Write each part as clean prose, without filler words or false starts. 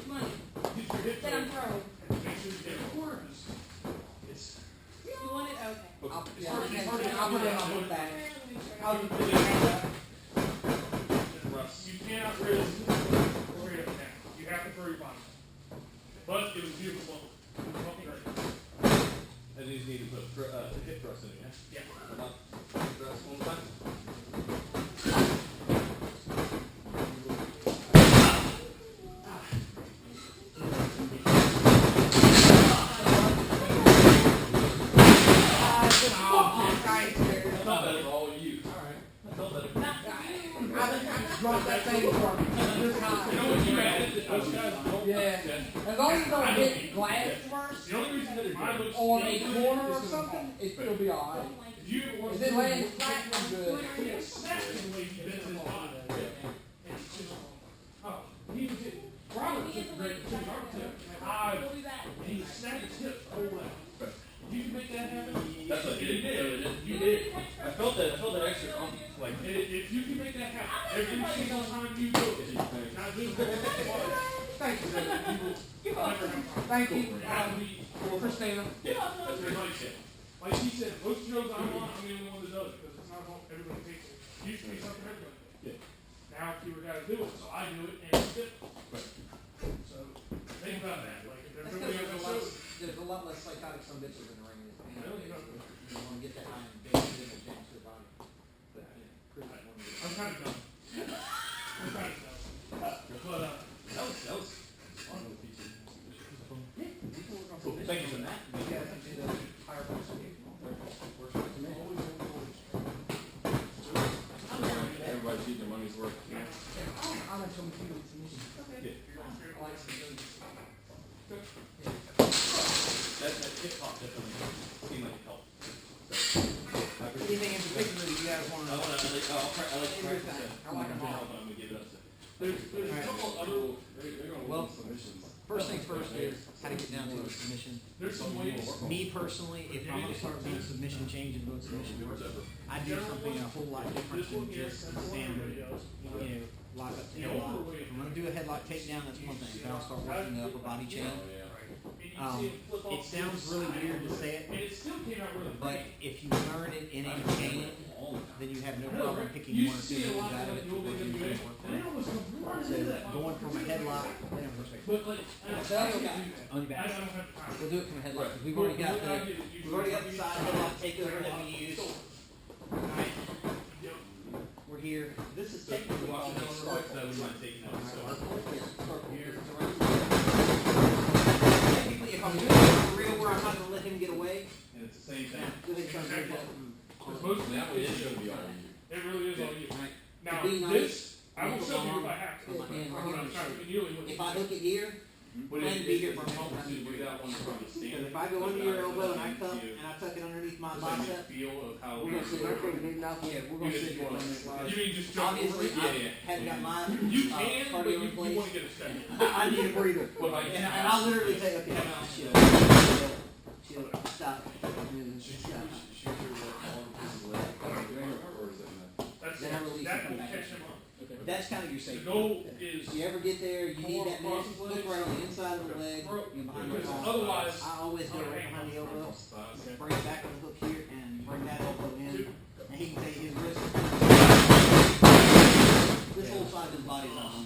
money that I'm throwing. You want it? Okay. I'll put it in my book bag. You cannot risk straight up down. You have to throw your body. But it was beautiful. And these need to put hip thrust in it, yeah? Yeah. Hip thrust one time. Drop that thing from yeah. As long as you don't hit glass first on a corner or something, it'll be alright. If it lands flat, I'm good. Robert took a great two architect. He snapped his hips the whole way. You can make that happen. That's what you did. You did. I felt that extra confidence. Like, if you can make that happen, every single time you do it, not just Thank you. Thank you. Christina. Yeah, that's what Mike said. Like he said, most shows I'm on, I'm the only one that does it because it's not all everybody takes it. It used to be something everybody did. Yeah. Now fewer guys do it, so I do it and it's different. So think about that. Like if everybody else does it. There's a lot less psychotic some bitches in the ring. You want to get that high and big and damage to the body. But I'm kind of done. But that was fun with PC. Cool. Thank you for that. you guys can do the higher person. Everybody's getting their money's worth. I'm going to come to you with submission. I like submission. That hip hop definitely seemed like it helped. Anything in particular you guys want to know? I like to practice that. I like them all. I'm going to give it up to. there's a couple other. Well, first things first is how to get down to a submission. There's some ways. Me personally, if I'm going to start doing submission change and doing submission work, I do something a whole lot different than just the standard, lock up to headlock. If I'm going to do a headlock takedown, that's one thing. Then I'll start working the upper body chain. It sounds really weird to say it, but if you learn it in a chain, then you have no problem picking one or two moves out of it to go do your work. So going from a headlock, on your back. We'll do it from a headlock because we've already got the side headlock takeover that we use. Alright. We're here. This is technically all we start. Technically, if I'm doing it for real where I'm not going to let him get away, And it's the same thing. go ahead and try to do that. Most That way it's going to be all you. It really is all you. Alright. Now Be nice. this, I will show you if I have to. And I'm not trying to be kneeling with if I hook it here, plan to be here for a long time. Because if I go under your elbow and I tuck it underneath my bicep, we're going to sit there. Yeah, we're going to sit there on this You line. mean just jump over Obviously, it? I haven't got my You can, but cardio you in place. want to get a second. I need a breather. But like, And I'll literally say, okay, now chill. Chill. Stop. Then I release That it will back. catch him up. That's kind of your The safety. goal is If you ever get there, you need that minute. Look right on the inside of the leg, behind the because palm. otherwise, I always go right behind the elbow, bring it back on the hook here, and bring that elbow in. And he can take his wrist. This whole side of his body is on.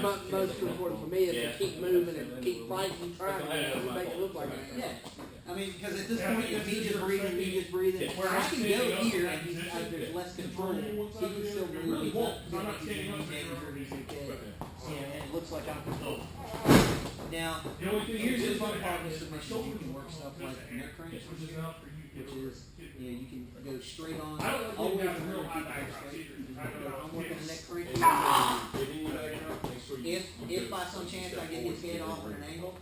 Most important for me is to keep moving and keep fighting, trying to make it look like that. Yeah. I mean, because at this point, if he just breathing, where I can go here and he's, there's less control, he can still move. He's not getting any damage or anything. And it looks like I'm controlled. Now, here's the fun part of submission. You can work stuff like neck crank, which is, you can go straight on. Always real high back. I'm working a neck crank. If by some chance I get his head off at an angle,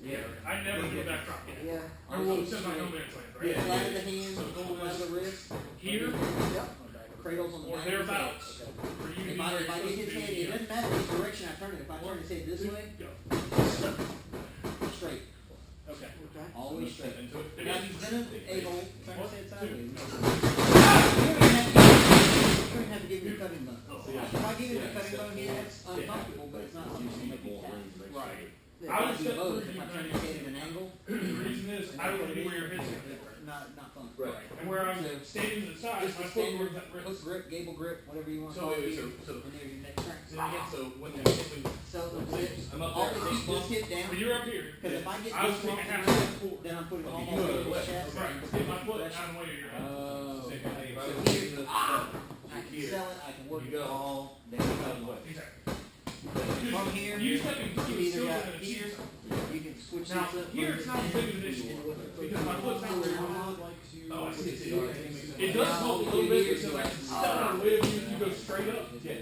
here. yeah, I never do that drop. Yeah. I will send my no man's land, right? Flat of the hands, flat of the wrist. Here, Cradles on the or back. Of his head. thereabouts. For you to be If I very get close his to head, me. it doesn't matter which direction I turn it. If I turn his head this way, Go. straight. Okay. Always straight. Into it. Now, if he's in a hole, turn his head sideways. You don't have to give him a cutting bone. If I give him a cutting bone here, that's uncomfortable, but it's not something to make you tap. Right. Yeah, I would I do step both. through If I you turn and the head at an angle, the reason is, I don't want to be where your head's at. not fun. Right. And where I'm standing to the side, Just my the foot standard where that hook wrist. grip, gable grip, whatever you want to So call it. wait, so And there's your neck crank. so when the So the hips, I'm up all there, the keep this hip down. When you're up here, Because if I get I was this taking long half to step forward. then I'm putting Okay, almost you go to over the the left. chest. Right, get my foot out of the way of your head. Oh. Same thing. If I So was here, using the I can here. sell it, I can work You it go. all down. Exactly. From here, You stepping through you is either still got gonna here, achieve you can switch Now, this up. here it's not as big of an issue, because my foot's not where you're on. Oh, I see. It does help a little bit, because I can step out of the way of you if you go straight up. Yeah.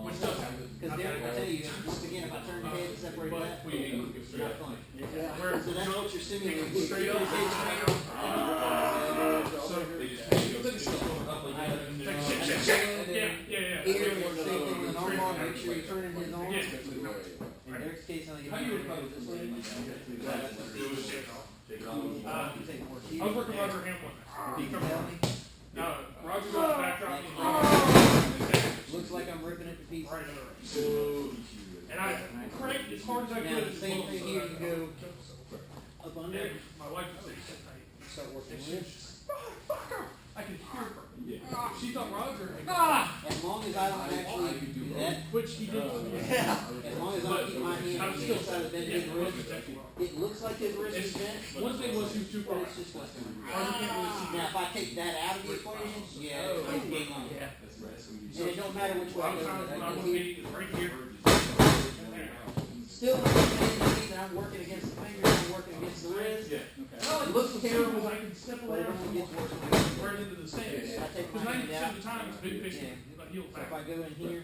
Which does happen. Because there, I tell you, just again, if I turn the head and separate that, We ain't gonna go straight not up. fun. Where So that's what you're simulating. straight up, So They just go up like that. yeah. here, we're the same thing with an arm bar, make sure you're turning his arm. Yeah. In Eric's case, I How do you recover this way? You take more here. I was working Roger Hamlin. You can tell me. No, Roger got the backdrop. Looks like I'm ripping it to pieces. Right over. And I cranked as hard as I Now, could. the same thing here, you go up under And it, my wife was like, start working and she with. just, motherfucker! I could hear her. Yeah. She thought Roger. As long as I don't actually do that, Which he did. as long as I keep my hand on the inside of his wrist, it looks like his wrist is bent, One thing was he was too but far. it's just like. Roger can't really see. Now, if I take that out of the equation, yeah, it's game on. Yeah. And it don't matter which way I I'm go. trying I to, I can want see to be right here. still understanding that I'm working against the fingers, I'm working against the wrist. Yeah. Well, It looks terrible, I can step but it around only gets worse when I get right into the stands. I take Because my hand 90% out. of the time it's big fish, but heel So if back. I go in here,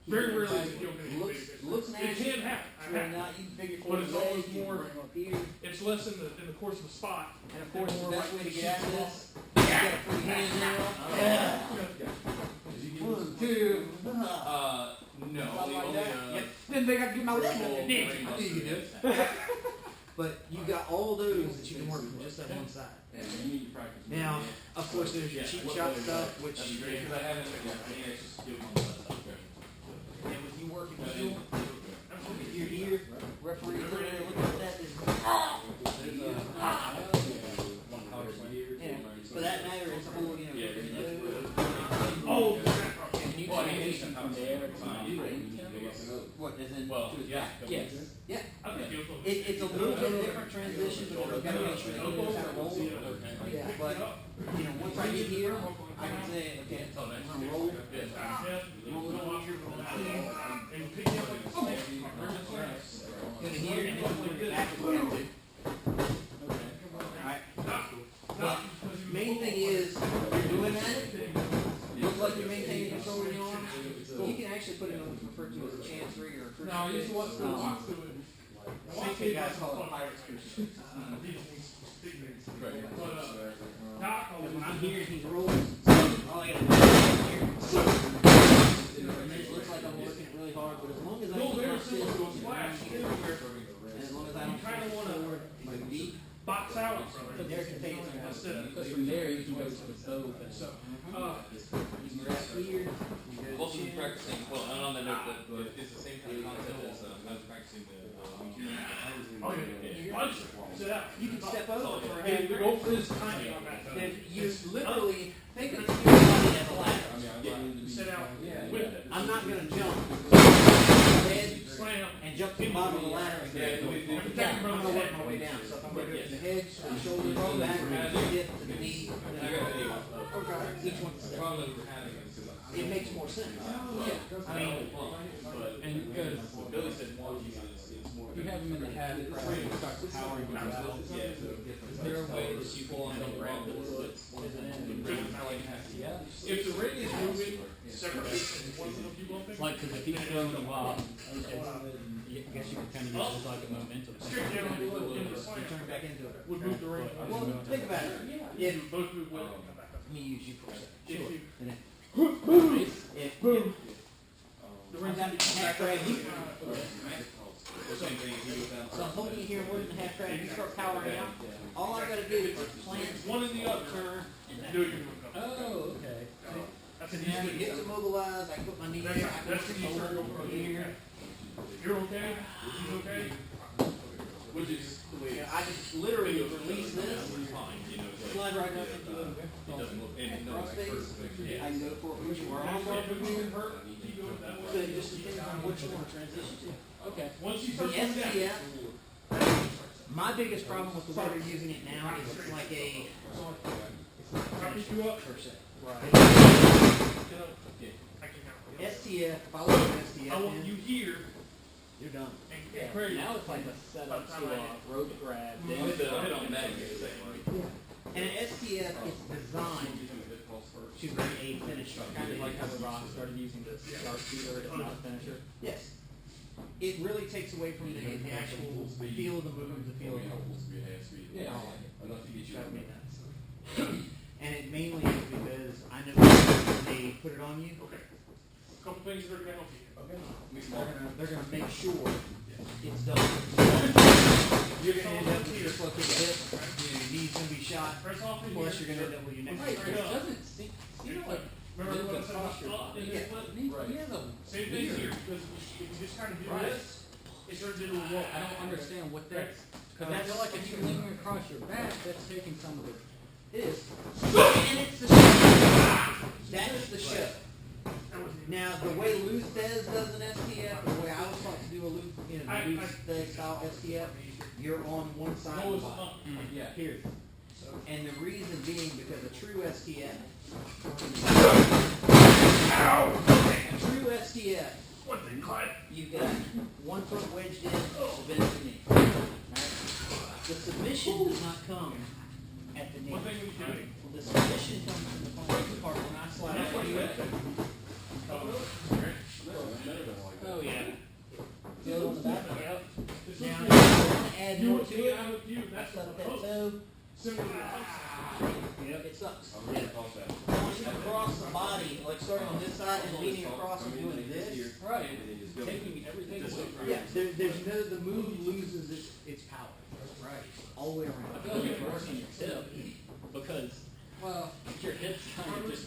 Very rarely is it heel going to looks, big fish. looks It nasty. can happen. I Well, have. now you can figure But for it's the leg, always you can more- bring them up here. It's less in the course of a spot. And of course, the more best like way to the get out of sheep this, ball. you gotta put your hands there. Yeah. 1, 2. No. Something like Only, that. Yep. Then they got to get my leg up there. Damn. I knew you could do it. But you got all those that you can work from just that one side. Yeah, you need to practice. Now, of course, there's your cheap shot stuff, which, That'd be great, because I haven't, yeah, I think I just give them all that stuff. and with you working heel, if you're here, referee, look at that. Yeah, for that matter, it's cool, you know. Oh, And you Well, I can mean, use it's sometimes what, as in, well, to his yeah. back? Yes. Yeah. I think you'll feel It's a little bit different transition, but you've got to make sure you know how to roll. Yeah, but, you know, once I get here, I can say, okay, I'm gonna roll. Roll it over here from the heel. And pick you up like a snake. Go to here, and then put it back to where I'm to. Alright. But, main thing is, you're doing that, looks like you're maintaining control of your arm. You can actually put it on what's referred to as a chancery or a crucial. No, you just want to watch to it. Same thing guys call it pirate's crucial. But, Doc, When I'm here and he's rolling, all I gotta do is here. And it looks like I'm working it really hard, but as long as I You'll keep never my see fist it go on splash. and as long as I don't kinda push wanna forward, like deep, box out. but there contains Instead of, Because from there you can go to the stove and so, you can grab here, you I've go also to been chin. practicing, well, and on the note that it's the same kind of concept as, I was practicing the, oh, yeah, punch it, sit out. You can step over for a And hand the grip. goal is tiny on that. though. Then you literally think of your body as a ladder. Sit out with it. I'm not gonna jump, head, Slam. and jump to the bottom of the ladder and grab it. Every Yeah, time I'm you gonna run work my way down. So if I'm gonna go to the head, to the shoulder, roll back, to the hip, to the knee, then I go. Each one the step. problem that we're having is, It makes more sense. Yeah. I mean, and because Billy said one is more. you have them in the habit of start powering them out. Yeah, so Is there a way that you can kind of grab the foot? If the ring is moving separately from one of the people up there, Like, because if he's throwing them off, I guess you can kind of use it as like a momentum. straight down into the slam, turn back into it. would move the ring. Well, think about it. If, You both move well and come back up. let me use you for a second. If you And then, if, boom, the ring's out, half crab, The same thing he was down. so I'm holding you here, working half crab, you start powering out. All I gotta do is just plant, one and the other. turn, and Do that. it, you move up. Oh, okay. That's So an now easy your hips one. immobilized, I can put my knee That's there, I can that's put the my you start shoulder going over from here. here. You're okay? He's okay? Which is the way Yeah, I just literally release this. fine, you know, it's like, Slide right up into the it doesn't look, and no, like, crossface. first, I can go for it which one. If we get hurt, you go that So way. it just depends on which you want to transition to. Okay. Once you For start going down, STF, my biggest problem with the way they're using it now is it's like a I'll pick you up. per se. Get up. I can now. STF, if I look at I STF, want you here you're done. and Yeah, get crazy. now it's like a setup to rope grab. I Then hit on that, it's the same, right? And an STF is designed to be a finisher. kind of like how the Rock started using the sharpshooter, it's not a finisher. Yes. It really takes away from the actual feel of the move, the feel of the hold. Yeah. Enough to get you. Drives me nuts. And it mainly is because I know when they put it on you, Okay. A couple things that are gonna help you. they're gonna make sure it's done. You're gonna end up with your dislocated hip, your knee's gonna be shot, Press off in plus here. you're gonna end up with your neck. Wait, Straight it up. doesn't seem, you know what? Remember what I Luke said about posture. up and Yeah. this flip? He has a Same thing weird- here, because if you just kind of do Right. this, it turns into a wall. I don't understand what that's, because I That's- feel like if you're leaning across your back, that's taking some of it. It is. And it's the show. That's the show. Now, the way Luz does an STF, the way I was taught to do a Luz, style STF, you're on one side of the Goes body. up. Yeah. Period. And the reason being because a true STF, a true STF, What they cut? you've got 1 foot wedged in, the bend of the knee. Right? The submission does not come at the knee. One thing we do. Well, the submission comes from the part when I slide That's out what you. you have to. Oh, yeah. The other one's back. Yep. This Now, is if you want to add you more would to see it, out with you, that's slide what up the that post. toe. Similar to the outside. Yep, it sucks. I'm really across that. I want you to cross the body, like starting on this side and leaning across and doing this. Right. And then just go. Taking everything away from Yeah, there's no, the move loses its power. Right. All the way I around. feel like it's worse on your hip, because Well, if your hip's kind of just,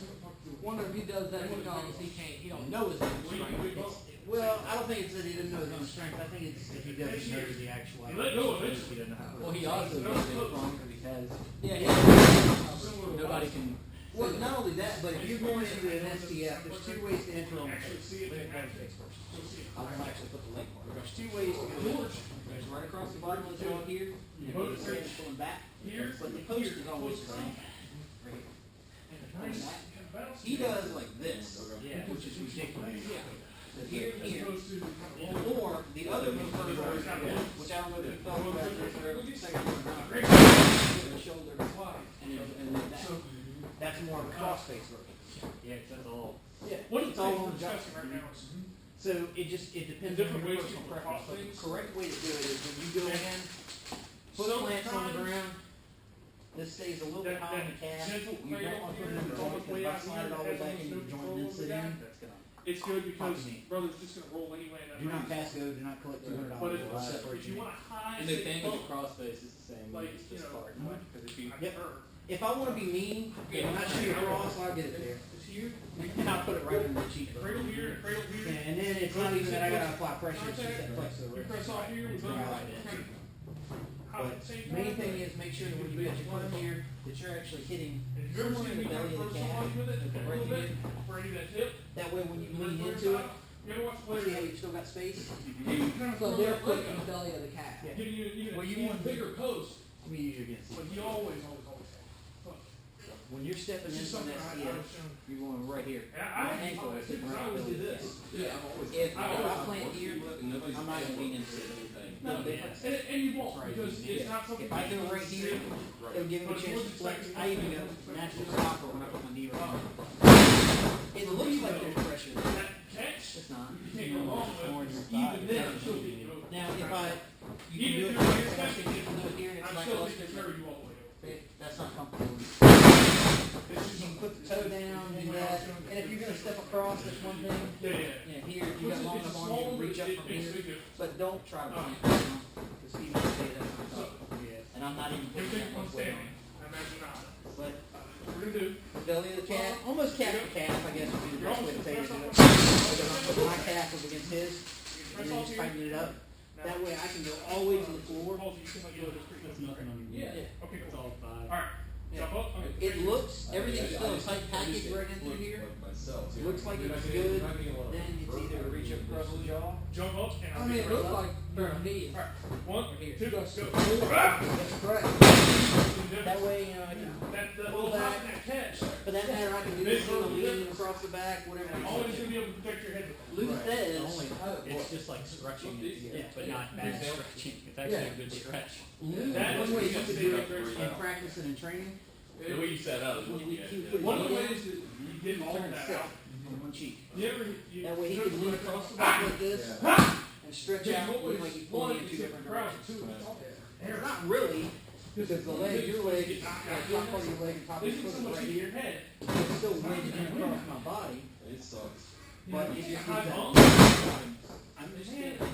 wonder if he does that because he don't know his own strength. Well, I don't think it's that he doesn't know his own strength. I think it's that he doesn't know the actual. You let go of it. He doesn't know how to well, he also does it wrong because he has, Yeah, nobody can, Well, not only that, but if you're going into an STF, there's 2 ways to enter on the Actually face. see it. Let me grab the face first. I won't actually put the leg part. There's 2 ways to go. There's right across the bottom of the jaw here, and then the same pulling back. Here. But the post is always the same. Right here. Pulling back. He does like this, which is ridiculous. So here, here. Or the other move, which I don't know if you felt about this or second one, the shoulder, and then that. That's more of a cross-face version. yeah, that's all. Yeah. What It's is all all on the job. right now? So it depends on Different your ways personal to preference. cross But the things. correct way to do it is when you go in, foot plants on the ground, this stays a little bit high on the calf. Gentle You don't want to put it in the joint, because if I slide it all the way back into the joint and then sit in, That's gonna. It's good because Fuck me. brother's just gonna roll anyway. And do not pass go, do not collect $200. But We'll separate if you want a high, And the thing with bump, the crossface is the same, like, it's you just know, hard, because if you, Yep. If I want to be mean, and I shoot across, I'll get it there. it's here, And I'll put it right in the cheek. cradle here, cradle Yeah, here. and then it's not even that I gotta apply pressure, it's just that flex of the You wrist. press off here, we It's go right right in. in. But main thing is make sure that when you get your foot here, that you're actually hitting If you ever somewhere seen in me the belly of throw the calf. somebody with it, a Right little bit, here. for any of that tip, That way when you lean you into it, ever watch see how players, you've still got space? you kind of So throw they're that putting leg in the up, belly of the calf. Yeah. giving you even Well, you even want- bigger post, Let me use you again. but he always had. When you're stepping This is into an something I STF, was shown. you're going right here. And My I ankle is sitting right I always below do this. this. If I plant here, I'm not gonna lean into it. No, and you won't, because it's not something. If I go right here, it'll give me a chance to flex. I even go naturally stopper when I put my knee right here. It looks like there's pressure there. That catch, It's not. you can't go wrong More in with, your it. thigh. Even then, I'm still getting you over. Now, if you can do it Even if like you're I think you can do it here, and it's I'm like still a taking care of you all the way over. that's not comfortable. This is You can put the toe down, do that, and if you're gonna step across, that's one thing. yeah. Here, you got long enough arms, you can reach up from here, but don't try to plant it down, because Steve will say that's not comfortable. And I'm not even putting Everything that on much weight on standing, it. I imagine not. But What we're gonna do, the belly of the calf, almost calf to calf, I guess would be the you're best way almost, to say it. press Because up. I'm putting my calf up against his, and then just tighten it up. That way I can go all the way to the floor. Oh, you can like go this pretty That's good. nothing on your Yeah. knee. Okay, It's cool. all five. Alright, jump up. Okay. It looks, everything's still a tight package right in through here. Looks like it's good. Then it's either reach up across the jaw. Jump up and I mean, it looks like bare knee. Alright, 1, 2, go. That's correct. That way, you know, I can That pull little back. top that catch. For that matter, I can do this little lean across the back, whatever. I Always want gonna to. be able to protect your head with that. Luke says, It's just like stretching it, Yeah. but not bad stretching. It's actually a good stretch. Luke, That one is way you what could you do gotta it stay in practicing and training, The way you set up is what you keep get. putting One of the it ways that you get all turn that sit out. on one cheek. You ever, That way he can lean across the back like this and stretch out look like he's pulling in two different directions. And not really, because the leg, your leg, top part of your leg and top of This your is so foot is much right in here. your head. It's still wedged in across my body, It sucks. but it just High needs that. bump. I'm just thinking of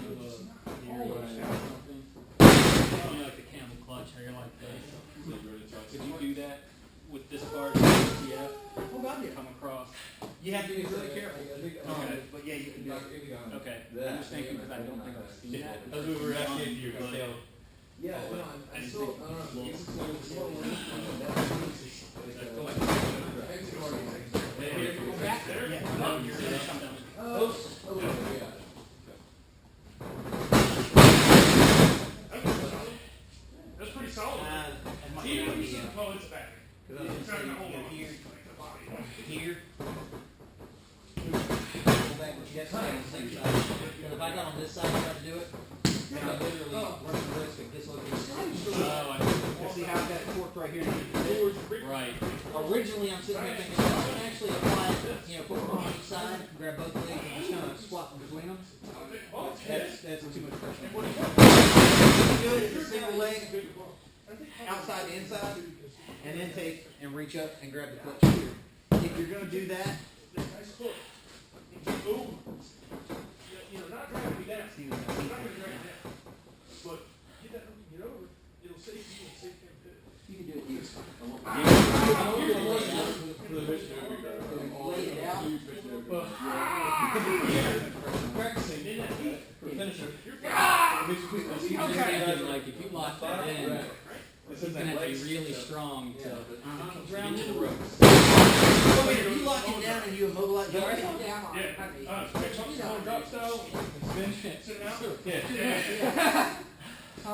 All your, those something. You know, like the camel clutch, how you're like this. Could you do that with this part? Yeah. Oh, God, yeah. Come across. You have to be really careful. Okay. But yeah, you can do it. Okay. I'm just thinking because I don't think I've seen that. That's what we were asking you. Yeah, no, I still, Back there. Yeah. No, you're something. That's pretty solid. Even when you see the oh, it's back. It's trying to hold on. Here, Like the body. here. Pull back what you got to say on the same side. Because if I got on this side and tried to do it, then I literally run the risk of dislocating. Oh, See how I've got it torqued right here. right. Originally, I'm sitting here thinking, I can actually apply it, you know, put one on each side, grab both legs, and just kind of swap between them. That's too much pressure. Do it as a single leg, outside to inside, and then take and reach up and grab the clutch here. If you're going to do that, Nice hook. Boom. You know, not driving me down. see what Not gonna drag me down. But get that hook and get over it. It'll save you and save him too. you can do it here. Lay it out. Practicing in that heat. Finisher. Like if you lock that in, it's going to have to be really strong to Round get to to the the ropes. If you lock it down and you immobilize, you already down on Yeah. my knee. Pitch up, small drop style. Sit out. Yeah. Yeah. I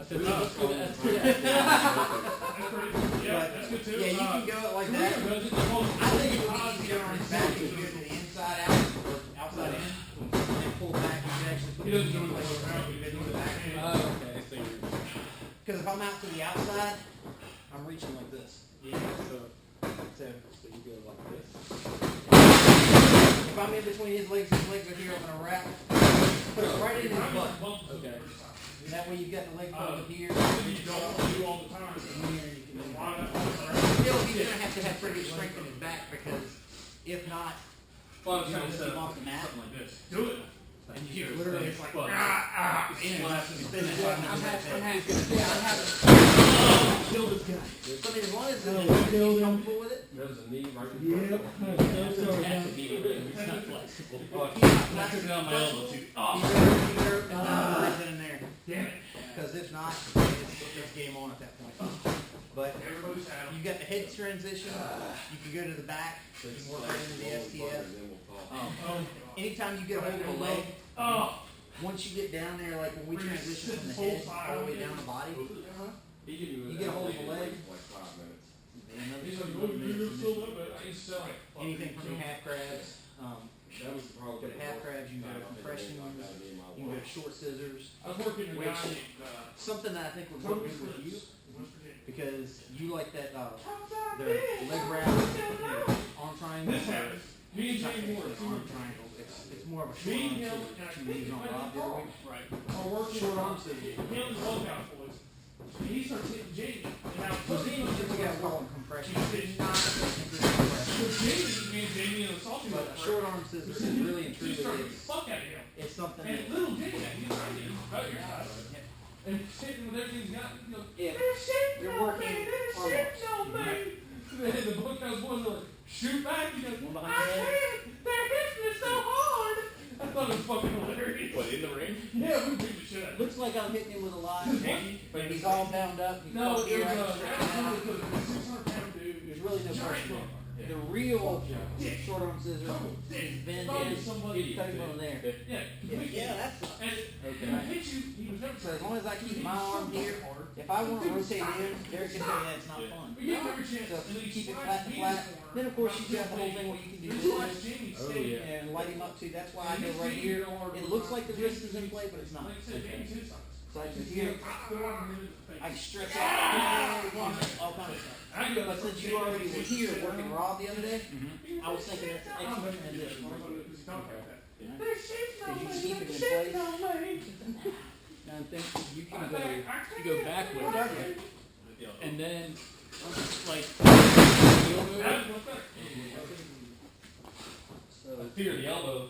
said, let's go. That's pretty. Yeah, that's good too. yeah, you can go it like that. I think it would be easier on his back if you go to the inside out or outside in and pull back. You can actually put He it doesn't do in it place like around. He in doesn't the do it back. back. Okay. Because if I'm out to the outside, I'm reaching like this. Yeah, so So you go like this. if I'm in between his legs are here, I'm gonna wrap, put it right in his butt. Okay. And that way you've got the leg pulled up here. You don't do all the time. Why not? Still, he's gonna have to have pretty good strength in his back because if not, Well, I'm you're trying gonna to lift set him up off the mat. Something like this. Do it. And you literally, It's like, in. kill this guy. So I mean, as long as he's comfortable with it, There's a knee right in front. That's a beat. It's not flexible. he's not I took it on my elbow too. breathing in there. Damn it. Because if not, it's game on at that point. But Everybody's had you got the head transition. You can go to the back. So you can work right into the STF. Anytime you get a hold of a leg, Oh. once you get down there, like when we transition from the head all the way down the body, you get a hold of a leg. He's like, oh, you're still up, but I used to sell it. Anything from your half crabs. That was Go to half crabs. You can go to compression ones. You can go to short scissors. I was working in a guy named, Something that I think would work good with you because you like that the leg wrap, arm triangle. This happens. Me and It's not Jay Moore, an arm triangle. It's more of a short me arm and him, scissors. Two knees on Rob the other way. Right. are working Short arm scissors. him and workout boys. And he starts hitting Jamie. And now, But then you just got to call them compression. He's Not so Jamie, me and Jamie and the salty But a short arm scissor is really and He truly started the is. fuck out of him. It's something And that little Jamie, he's right here, about your size. And sitting with everything he's got, you know, Yeah. "They're shitting You're on working me, they're on shitting on me." And the book house boys are like, shoot back. He goes, One I behind your head. can't. They're hitting me so hard. thought it was fucking hilarious. What, in the ring? Yeah, we beat the shit out of him. Looks like I'm hitting him with a line, but he's all bound up. He's No, fucked it was here, a I'm straight out. 600-pound dude. There's really no question. The real short arm scissors is bend in, he's cutting on there. Yeah, Yeah, that's. and he would hit you, he was never So as long as I keep my arm here, if I want to rotate in, Derek can tell you that's not fun. But you have every chance. So And then he keep it slides flat and me in flat. the corner. Then of course you got the whole thing where you can do He this slides Jamie Oh, steady. yeah. and light him up too. That's why I go right here. It looks like the wrist is in play, but it's not. Like I said, Jamie's his size. So I just here, Go on and I can stretch out, all kinds of stuff. But since you already were here working raw the other day, I was thinking that's an excellent transition. Because you can keep it in place. Now I think you can go backwards, and then like heel move. So Fear the elbow.